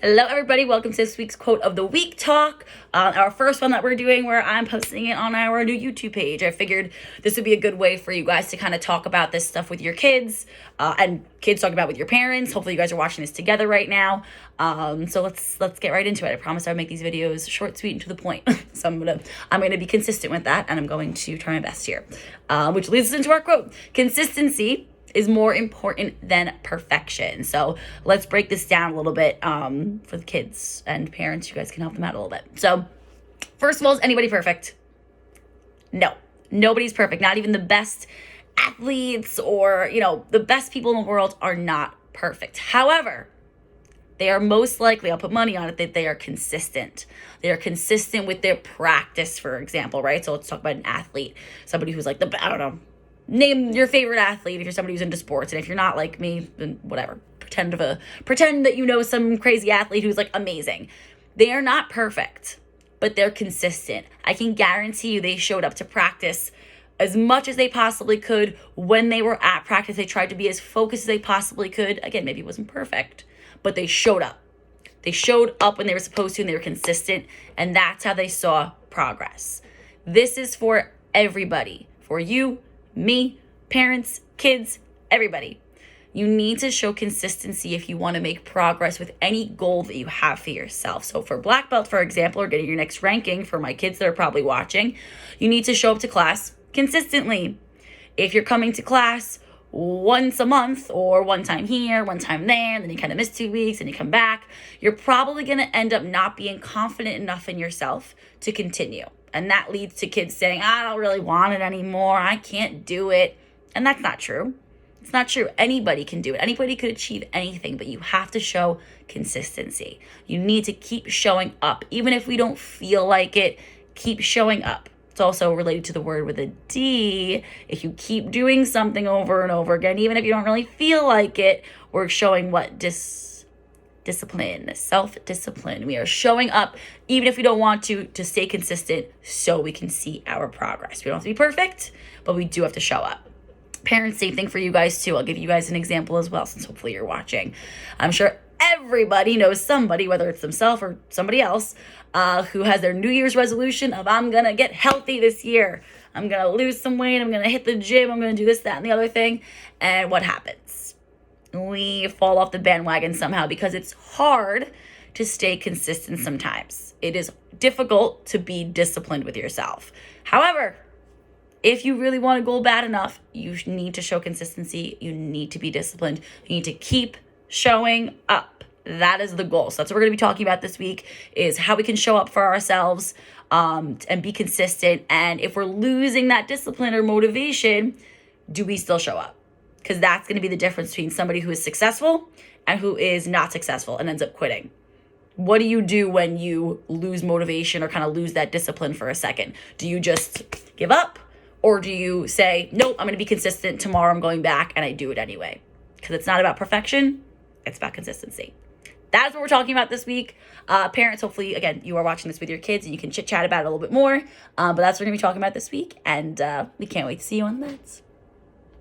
Hello everybody, welcome to this week's quote of the week talk. Our first one that we're doing where I'm posting it on our new YouTube page. I figured this would be a good way for you guys to kind of talk about this stuff with your kids and kids talk about with your parents. Hopefully you guys are watching this together right now. So let's get right into it. I promise I'll make these videos short, sweet, and to the point. So I'm gonna be consistent with that, and I'm going to try my best here. Which leads us into our quote. Consistency is more important than perfection. So let's break this down a little bit for the kids and parents. You guys can help them out a little bit. So first of all, is anybody perfect? No, nobody's perfect. Not even the best athletes or, the best people in the world are not perfect. However, they are most likely, I'll put money on it, that they are consistent. They are consistent with their practice, for example, right? So let's talk about an athlete, somebody who's like name your favorite athlete if you're somebody who's into sports. And if you're not like me, then whatever. Pretend that you know some crazy athlete who's like amazing. They are not perfect, but they're consistent. I can guarantee you they showed up to practice as much as they possibly could. When they were at practice, they tried to be as focused as they possibly could. Again, maybe it wasn't perfect, but they showed up. They showed up when they were supposed to, and they were consistent, and that's how they saw progress. This is for everybody, for you, me, parents, kids, everybody. You need to show consistency if you want to make progress with any goal that you have for yourself. So for black belt, for example, or getting your next ranking, for my kids that are probably watching, you need to show up to class consistently. If you're coming to class once a month or one time here, one time there, and then you kind of miss 2 weeks and you come back, you're probably going to end up not being confident enough in yourself to continue. And that leads to kids saying, I don't really want it anymore. I can't do it. And that's not true. It's not true. Anybody can do it. Anybody could achieve anything, but you have to show consistency. You need to keep showing up. Even if we don't feel like it, keep showing up. It's also related to the word with a D. If you keep doing something over and over again, even if you don't really feel like it, we're showing what? Discipline, self-discipline. We are showing up even if we don't want to stay consistent so we can see our progress. We don't have to be perfect, but we do have to show up. Parents, same thing for you guys too. I'll give you guys an example as well, since hopefully you're watching. I'm sure everybody knows somebody, whether it's themselves or somebody else, who has their New Year's resolution of, I'm going to get healthy this year. I'm going to lose some weight. I'm going to hit the gym. I'm going to do this, that, and the other thing. And what happens? We fall off the bandwagon somehow because it's hard to stay consistent sometimes. It is difficult to be disciplined with yourself. However, if you really want a goal bad enough, you need to show consistency. You need to be disciplined. You need to keep showing up. That is the goal. So that's what we're going to be talking about this week, is how we can show up for ourselves and be consistent. And if we're losing that discipline or motivation, do we still show up? Because that's going to be the difference between somebody who is successful and who is not successful and ends up quitting. What do you do when you lose motivation or kind of lose that discipline for a second? Do you just give up? Or do you say, nope, I'm going to be consistent. Tomorrow I'm going back and I do it anyway? Because it's not about perfection. It's about consistency. That's what we're talking about this week. Parents, hopefully, again, you are watching this with your kids and you can chit chat about it a little bit more. But that's what we're going to be talking about this week. And we can't wait to see you on the mats.